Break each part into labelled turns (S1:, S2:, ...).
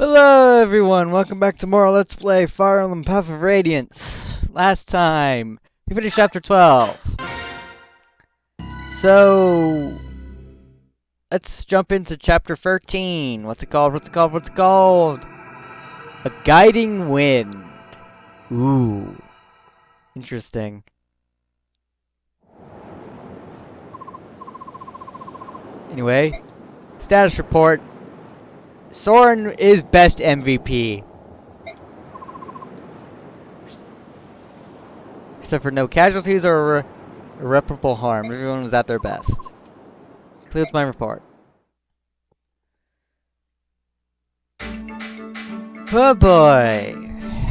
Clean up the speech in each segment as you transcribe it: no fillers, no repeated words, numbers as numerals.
S1: Hello everyone, welcome back to more Let's Play Fire Emblem Path of Radiance. Last time, we finished chapter 12. So, let's jump into chapter 13. What's it called? A Guiding Wind. Ooh, interesting. Anyway, status report. Soren is best MVP. Except for no casualties or irreparable harm. Everyone was at their best. Concludes my report. Oh boy.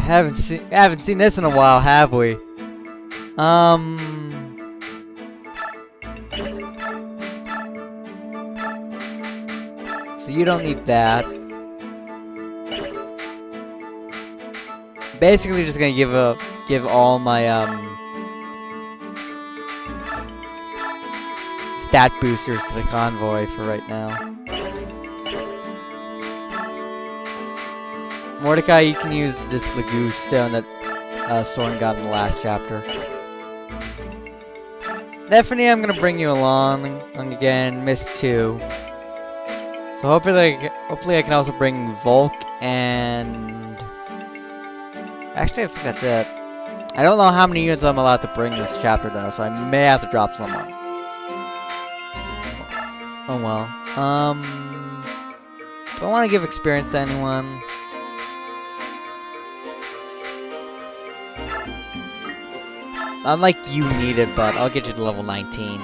S1: Haven't seen this in a while, have we? So you don't need that. Basically just gonna give all my stat boosters to the convoy for right now. Mordecai, you can use this Lagoo stone that Soren got in the last chapter. Stephanie, I'm gonna bring you along again. Missed 2. So hopefully I can also bring Volk and... Actually, I think that's it. I don't know how many units I'm allowed to bring this chapter though, so I may have to drop someone. Oh well. Do I want to give experience to anyone? Unlike you need it, but I'll get you to level 19.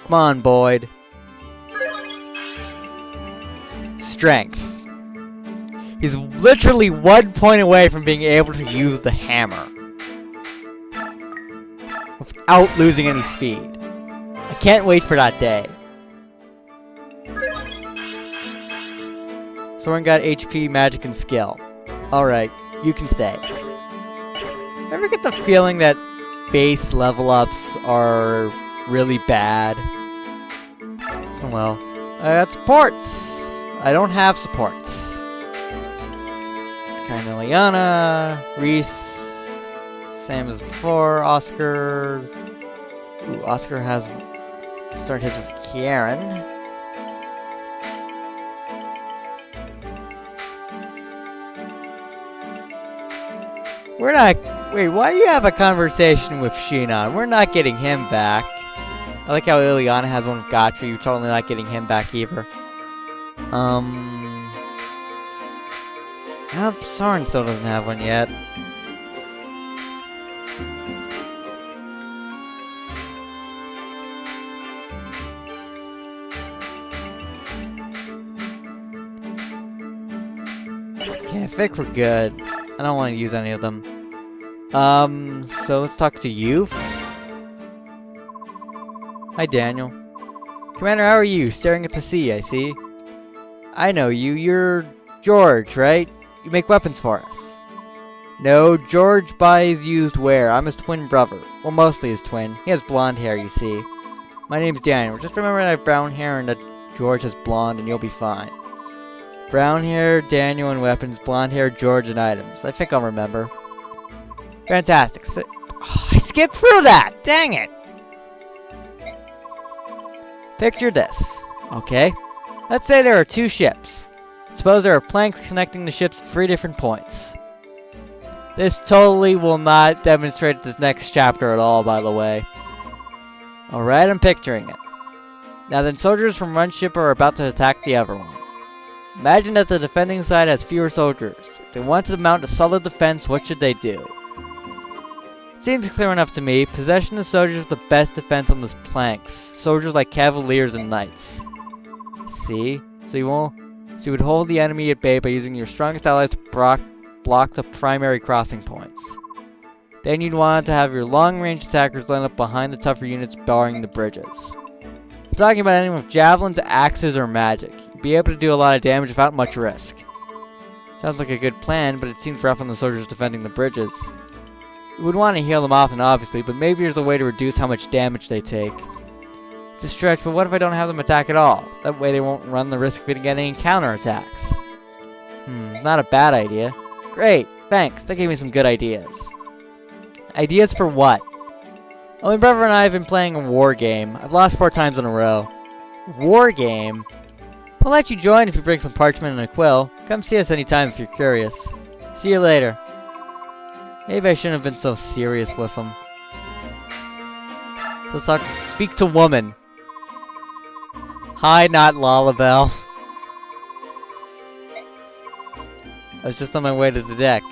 S1: Come on, Boyd. Strength. He's literally 1 point away from being able to use the hammer without losing any speed. I can't wait for that day. Soren got HP, magic, and skill. Alright, you can stay. Ever get the feeling that base level ups are really bad? Oh well. I got supports. I don't have supports. Kinda Liana, Reese, same as before. Oscar. Ooh, Oscar has started his with Kieran. We're not. Wait, why do you have a conversation with Shinon? We're not getting him back. I like how Ileana has one with Gotcha. You're totally not getting him back either. Nope, Soren still doesn't have one yet. Okay, I think we're good. I don't want to use any of them. So let's talk to you. Hi, Daniel. Commander, how are you? Staring at the sea, I see. I know you. You're George, right? You make weapons for us. No, George buys used wear. I'm his twin brother. Well, mostly his twin. He has blonde hair, you see. My name's Daniel. Just remember that I have brown hair and that George has blonde and you'll be fine. Brown hair, Daniel and weapons. Blonde hair, George and items. I think I'll remember. Fantastic. So, I skipped through that! Dang it! Picture this. Okay. Let's say there are 2 ships. Suppose there are planks connecting the ships at 3 different points. This totally will not demonstrate this next chapter at all, by the way. Alright, I'm picturing it. Now then, soldiers from one ship are about to attack the other one. Imagine that the defending side has fewer soldiers. If they wanted to mount a solid defense, what should they do? Seems clear enough to me. Possession of soldiers with the best defense on the planks. Soldiers like cavaliers and knights. See? So you would hold the enemy at bay by using your strongest allies to block the primary crossing points. Then you'd want to have your long-range attackers line up behind the tougher units barring the bridges. I'm talking about anyone with javelins, axes, or magic. You'd be able to do a lot of damage without much risk. Sounds like a good plan, but it seems rough on the soldiers defending the bridges. You would want to heal them often, obviously, but maybe there's a way to reduce how much damage they take. It's a stretch, but what if I don't have them attack at all? That way they won't run the risk of getting any counterattacks. Not a bad idea. Great, thanks. That gave me some good ideas. Ideas for what? Well, my brother and I have been playing a war game. I've lost 4 times in a row. War game? I'll let you join if you bring some parchment and a quill. Come see us anytime if you're curious. See you later. Maybe I shouldn't have been so serious with him. Let's talk. Speak to woman. Hi, not Lullabelle. I was just on my way to the deck.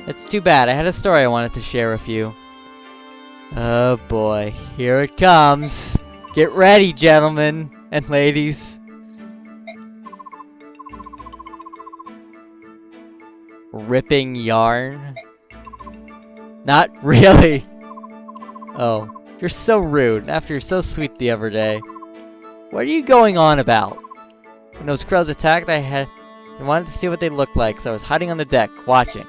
S1: It's too bad. I had a story I wanted to share with you. Oh boy, here it comes. Get ready, gentlemen and ladies. Ripping yarn? Not really. Oh, you're so rude after you're so sweet the other day. What are you going on about? When those crows attacked, I wanted to see what they looked like, so I was hiding on the deck, watching.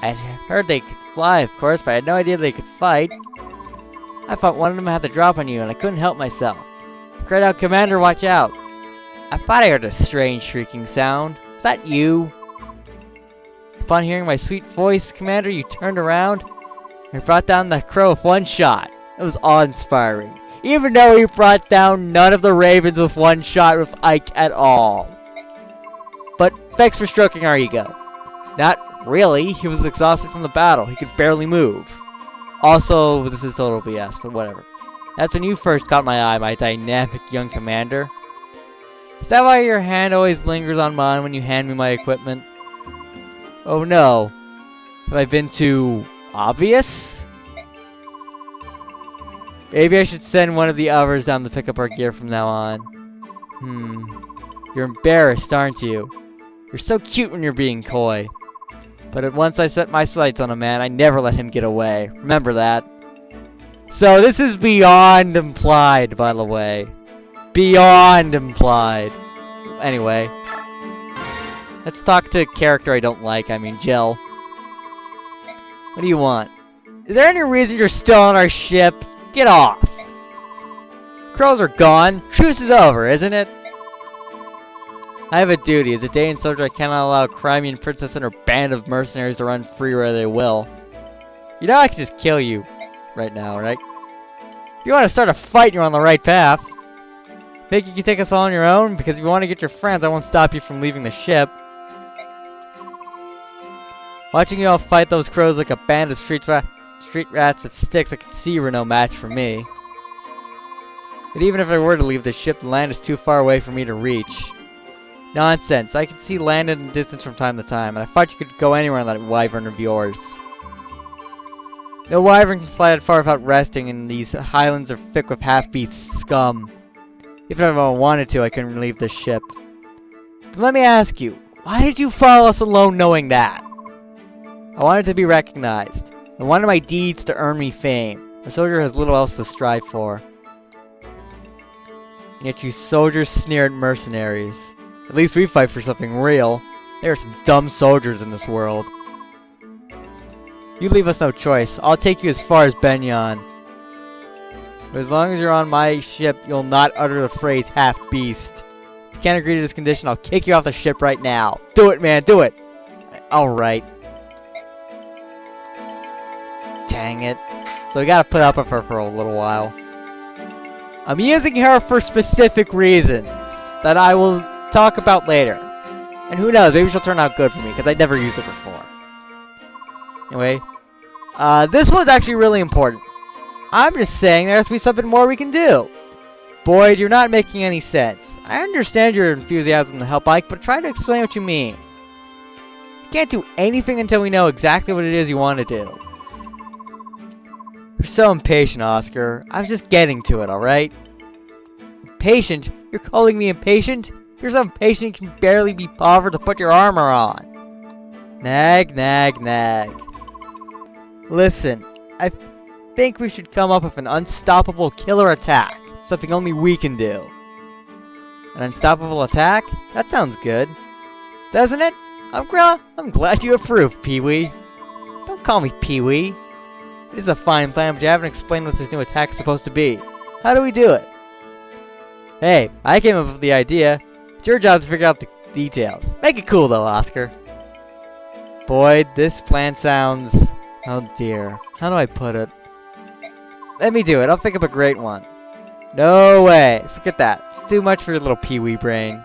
S1: I heard they could fly, of course, but I had no idea they could fight. I thought one of them had the drop on you, and I couldn't help myself. I cried out, "Commander, watch out!" I thought I heard a strange shrieking sound. Is that you? Upon hearing my sweet voice, Commander, you turned around and brought down the crow with one shot. It was awe-inspiring, even though he brought down none of the ravens with one shot with Ike at all. But thanks for stroking our ego. Not really, he was exhausted from the battle. He could barely move. Also, this is total BS, but whatever. That's when you first caught my eye, my dynamic young commander. Is that why your hand always lingers on mine when you hand me my equipment? Oh no. Have I been too obvious? Maybe I should send one of the others down to pick up our gear from now on. You're embarrassed, aren't you? You're so cute when you're being coy. But once I set my sights on a man, I never let him get away. Remember that. So this is beyond implied, by the way. Beyond implied. Anyway. Let's talk to a character I don't like. I mean, Jill. What do you want? Is there any reason you're still on our ship? Get off. Crows are gone. Truce is over, isn't it? I have a duty. As a Dayan soldier, I cannot allow a Crimean princess and her band of mercenaries to run free where they will. You know I can just kill you right now, right? If you want to start a fight, you're on the right path. Think you can take us all on your own? Because if you want to get your friends, I won't stop you from leaving the ship. Watching you all fight those crows like a band of street rats with sticks, I can see you were no match for me. But even if I were to leave the ship, the land is too far away for me to reach. Nonsense. I can see land in the distance from time to time, and I thought you could go anywhere on that wyvern of yours. No wyvern can fly that far without resting, and these highlands are thick with half-beast scum. Even if I wanted to, I couldn't leave this ship. But let me ask you, why did you follow us alone knowing that? I wanted to be recognized. I wanted my deeds to earn me fame. A soldier has little else to strive for. And yet you soldiers sneer at mercenaries. At least we fight for something real. There are some dumb soldiers in this world. You leave us no choice. I'll take you as far as Begnion. But as long as you're on my ship, you'll not utter the phrase half-beast. If you can't agree to this condition, I'll kick you off the ship right now. Do it, man, do it! Alright. Dang it. So we gotta put up with her for a little while. I'm using her for specific reasons that I will talk about later. And who knows, maybe she'll turn out good for me, because I never used it before. Anyway, this one's actually really important. I'm just saying there has to be something more we can do. Boyd, you're not making any sense. I understand your enthusiasm to help Ike, but try to explain what you mean. We can't do anything until we know exactly what it is you want to do. You're so impatient, Oscar. I was just getting to it, alright? Impatient? You're calling me impatient? You're so impatient you can barely be bothered to put your armor on. Nag, nag, nag. Listen, I think we should come up with an unstoppable killer attack. Something only we can do. An unstoppable attack? That sounds good. Doesn't it? I'm glad you approve, Pee-wee. Don't call me Pee-wee. This is a fine plan, but you haven't explained what this new attack is supposed to be. How do we do it? Hey, I came up with the idea. It's your job to figure out details. Make it cool though, Oscar. Boy, this plan sounds... Oh dear. How do I put it? Let me do it. I'll think up a great one. No way. Forget that. It's too much for your little peewee brain.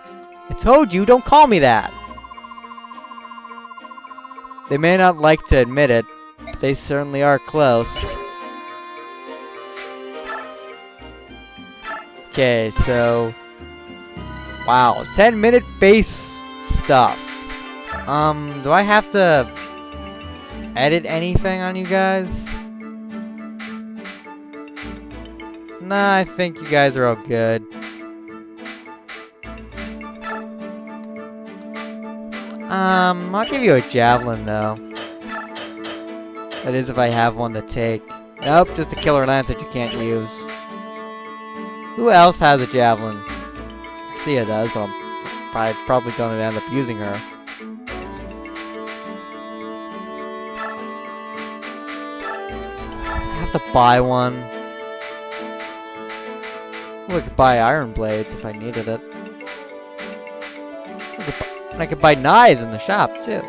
S1: I told you, don't call me that. They may not like to admit it, but they certainly are close. Okay, so... Wow, 10-minute base stuff. Do I have to edit anything on you guys? Nah, I think you guys are all good. I'll give you a javelin though. That is if I have one to take. Nope, just a killer lance that you can't use. Who else has a javelin? Sia does, but I'm probably going to end up using her. I have to buy one. Ooh, I could buy iron blades if I needed it. And I could buy knives in the shop too.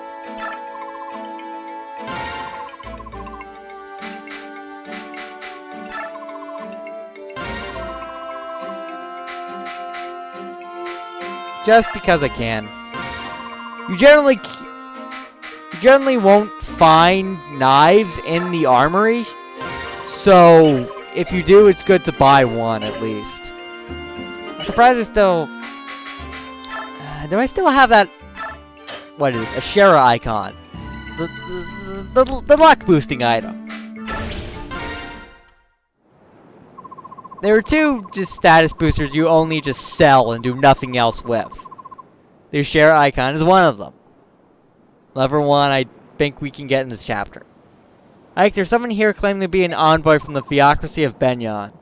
S1: Just because I can. You generally won't find knives in the armory, so if you do, it's good to buy one at least. I'm surprised I still... do I still have that... What is it? A Shara icon. The luck boosting item. There are two just status boosters you only just sell and do nothing else with. The Shara icon is one of them. Level 1 I think we can get in this chapter. Ike, there's someone here claiming to be an envoy from the theocracy of Begnion.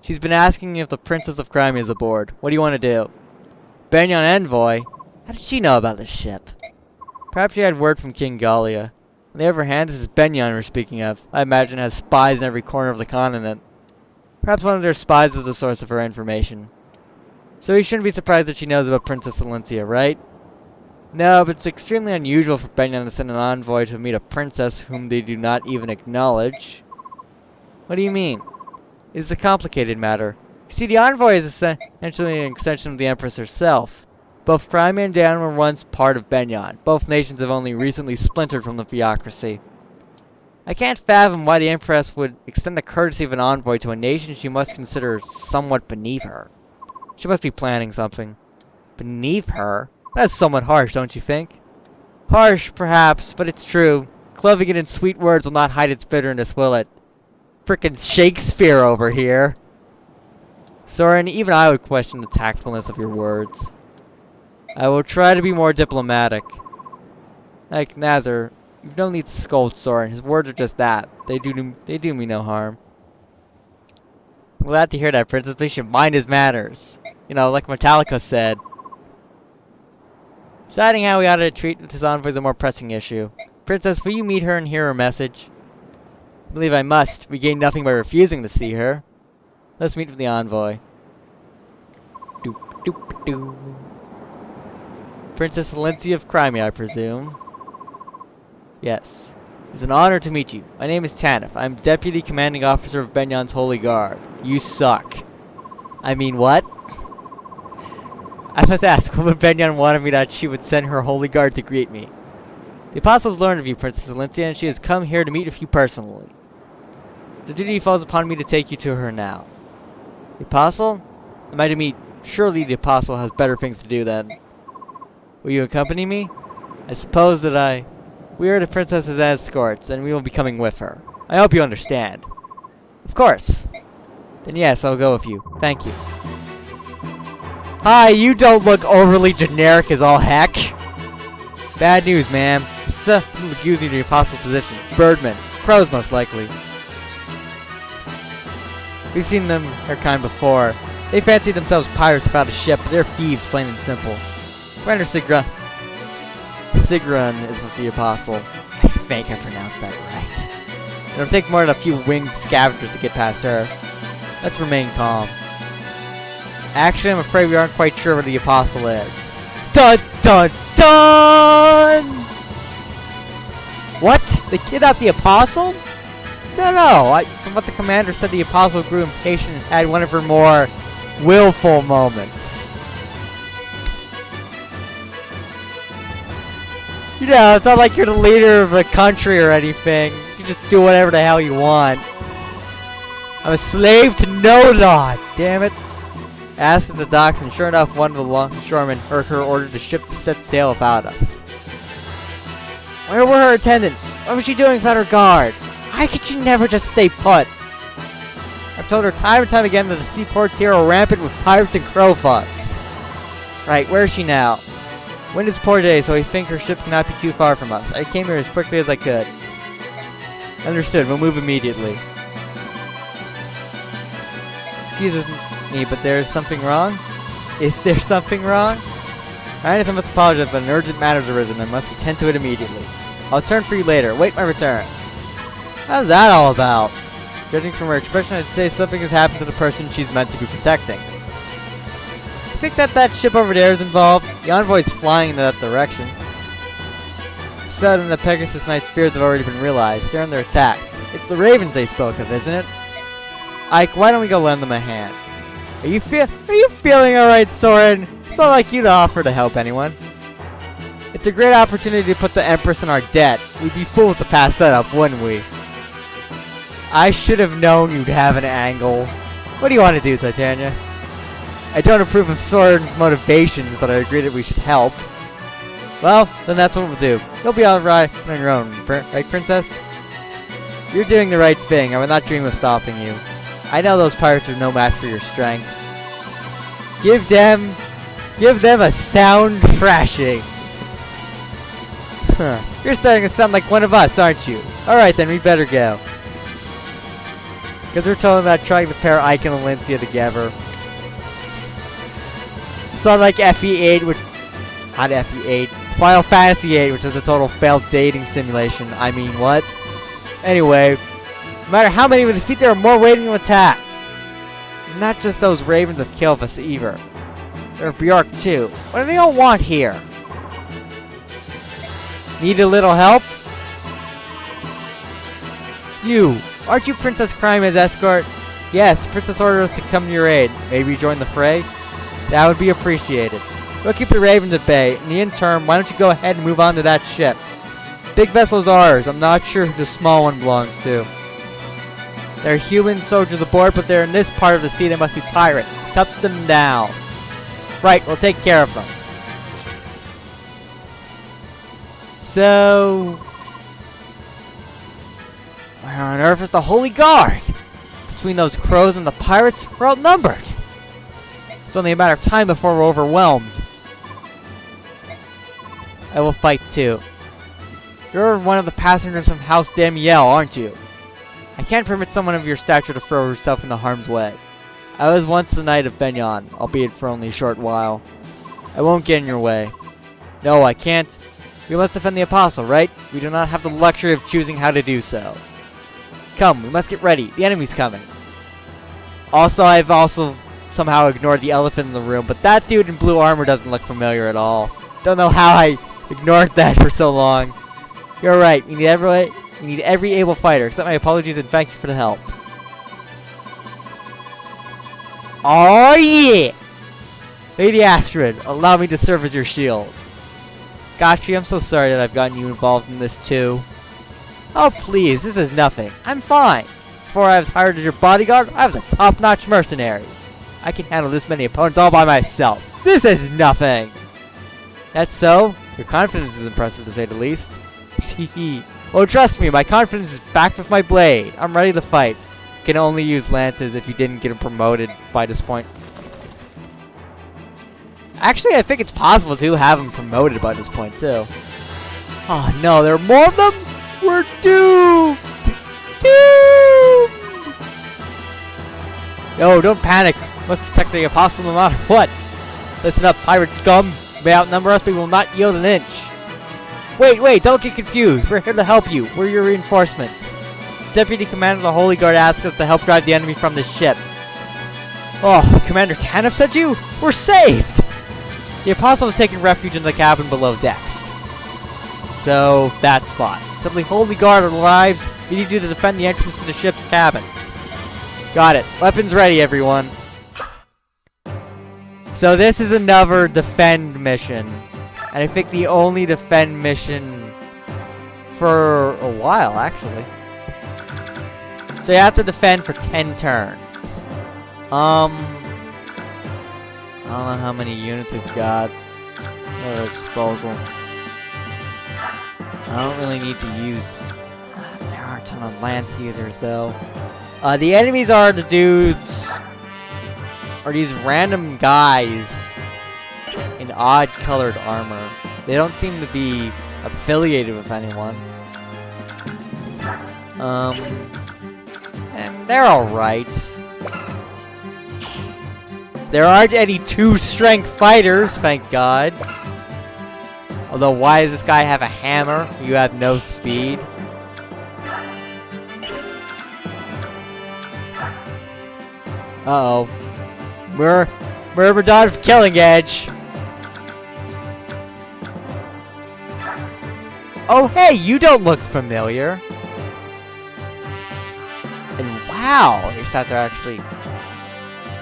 S1: She's been asking if the Princess of Crimea is aboard. What do you want to do? Begnion envoy? How did she know about this ship? Perhaps she had word from King Gallia. On the other hand, this is Begnion we're speaking of. I imagine it has spies in every corner of the continent. Perhaps one of their spies is the source of her information. So you shouldn't be surprised that she knows about Princess Valencia, right? No, but it's extremely unusual for Begnion to send an envoy to meet a princess whom they do not even acknowledge. What do you mean? It is a complicated matter. You see, the envoy is essentially an extension of the Empress herself. Both Crimea and Dan were once part of Begnion. Both nations have only recently splintered from the theocracy. I can't fathom why the Empress would extend the courtesy of an envoy to a nation she must consider somewhat beneath her. She must be planning something. Beneath her? That's somewhat harsh, don't you think? Harsh, perhaps, but it's true. Clothing it in sweet words will not hide its bitterness, will it? Frickin' Shakespeare over here. Soren, even I would question the tactfulness of your words. I will try to be more diplomatic. Like Nazar, you've no need to scold Soren. His words are just that. They do me no harm. I'm glad to hear that, Princess. Please should mind his manners. You know, like Metallica said. Deciding how we ought to treat this envoy is a more pressing issue. Princess, will you meet her and hear her message? I believe I must. We gain nothing by refusing to see her. Let's meet with the envoy. Doop doop doo. Princess Valencia of Crimea, I presume. Yes. It's an honor to meet you. My name is Tanif. I'm Deputy Commanding Officer of Begnion's Holy Guard. You suck. I mean, what? I must ask, what would Begnion wanted me that she would send her Holy Guard to greet me? The Apostles learned of you, Princess Valencia, and she has come here to meet with you personally. The duty falls upon me to take you to her now. The Apostle? Am I to meet? Surely the Apostle has better things to do then. Will you accompany me? I suppose that we are the princess's escorts, and we will be coming with her. I hope you understand. Of course. Then yes, I'll go with you. Thank you. Hi, you don't look overly generic as all heck. Bad news, ma'am. Who accused you of the Apostle's position? Birdmen. Crows, most likely. We've seen their kind before. They fancy themselves pirates without a ship, but they're thieves, plain and simple. Commander Sigrun is with the Apostle. I think I pronounced that right. It'll take more than a few winged scavengers to get past her. Let's remain calm. Actually, I'm afraid we aren't quite sure where the Apostle is. Dun dun dun! What? They kidnapped the Apostle? No. From what the commander said, the Apostle grew impatient and had one of her more willful moments. You know, it's not like you're the leader of a country or anything. You can just do whatever the hell you want. I'm a slave to no law, damn it. Asked at the docks, and sure enough, one of the longshoremen heard her order the ship to set sail without us. Where were her attendants? What was she doing without her guard? Why could she never just stay put? I've told her time and time again that the seaports here are rampant with pirates and crowfucks. Right, where is she now? Wind is poor today, so I think her ship cannot be too far from us. I came here as quickly as I could. Understood, we'll move immediately. Excuse me, but there is something wrong? Is there something wrong? I must apologize, but an urgent matter has arisen. I must attend to it immediately. I'll return for you later. Wait my return. How's that all about? Judging from her expression, I'd say something has happened to the person she's meant to be protecting. I think that ship over there is involved. The envoy's flying in that direction. Suddenly, the Pegasus Knight's fears have already been realized. They're under attack. It's the Ravens they spoke of, isn't it? Ike, why don't we go lend them a hand? Are you feeling alright, Soren? It's not like you to offer to help anyone. It's a great opportunity to put the Empress in our debt. We'd be fools to pass that up, wouldn't we? I should have known you'd have an angle. What do you want to do, Titania? I don't approve of Soren's motivations, but I agree that we should help. Well, then that's what we'll do. You'll be alright on your own, right, Princess? You're doing the right thing. I would not dream of stopping you. I know those pirates are no match for your strength. Give them a sound thrashing. Huh. You're starting to sound like one of us, aren't you? Alright then, we better go. Because we're told about trying to pair Ike and Valencia together. It's not like FE8, which... Not FE8. Final Fantasy VIII, which is a total failed dating simulation. I mean, what? Anyway, no matter how many we defeat, there are more waiting to attack. Not just those ravens of Kilvis either. There are Bjork too. What do they all want here? Need a little help? You! Aren't you Princess Crime's escort? Yes, the Princess ordered us to come to your aid. Maybe join the fray? That would be appreciated. We'll keep the ravens at bay. In the interim, why don't you go ahead and move on to that ship? Big vessel's ours. I'm not sure who the small one belongs to. There are human soldiers aboard, but they're in this part of the sea. They must be pirates. Cut them down. Right, we'll take care of them. So... where on earth is the Holy Guard? Between those crows and the pirates, we're outnumbered. It's only a matter of time before we're overwhelmed. I will fight too. You're one of the passengers from House Damiel, aren't you? I can't permit someone of your stature to throw herself into harm's way. I was once the knight of Begnion, albeit for only a short while. I won't get in your way. No, I can't. We must defend the Apostle, right? We do not have the luxury of choosing how to do so. Come, we must get ready. The enemy's coming. Also, I've somehow ignored the elephant in the room, but that dude in blue armor doesn't look familiar at all. Don't know how I ignored that for so long. You're right. We need every able fighter. Accept my apologies and thank you for the help. Oh yeah! Lady Astrid, allow me to serve as your shield. Gotcha, I'm so sorry that I've gotten you involved in this too. Oh please, this is nothing. I'm fine. Before I was hired as your bodyguard, I was a top-notch mercenary. I can handle this many opponents all by myself. This is nothing! That's so? Your confidence is impressive to say the least. Teehee. Oh, trust me, my confidence is backed with my blade. I'm ready to fight. Can only use lances if you didn't get him promoted by this point. Actually, I think it's possible to have him promoted by this point, too. Oh, no, there are more of them? We're doomed! Doomed! No, don't panic. We must protect the Apostle no matter what. Listen up, pirate scum. You may outnumber us, but we will not yield an inch. Wait, don't get confused. We're here to help you. We're your reinforcements. The Deputy Commander of the Holy Guard asked us to help drive the enemy from this ship. Oh, Commander Tanev sent you? We're saved! The Apostle is taking refuge in the cabin below decks. So, that spot. Simply hold the guard on lives. We need you to defend the entrance to the ship's cabins. Got it. Weapons ready, everyone. So this is another defend mission. And I think the only defend mission for a while, actually. So you have to defend for 10 turns. I don't know how many units we've got at our disposal. I don't really need to use... There are a ton of lance users, though. The enemies are the dudes... Are these random guys in odd-colored armor. They don't seem to be affiliated with anyone. And they're alright. There aren't any 2-strength fighters, thank God. Although, why does this guy have a hammer? You have no speed. Uh-oh. We're done with Killing Edge. Oh, hey, you don't look familiar. And wow, your stats are actually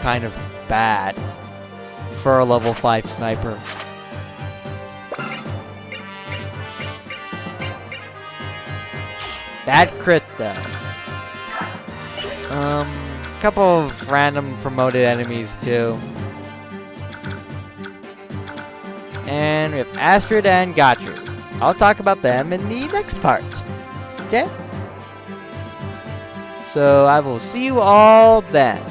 S1: kind of bad for a level 5 sniper. Bad crit, though. Couple of random promoted enemies, too. And we have Astrid and Gertrude. I'll talk about them in the next part. Okay? So I will see you all then.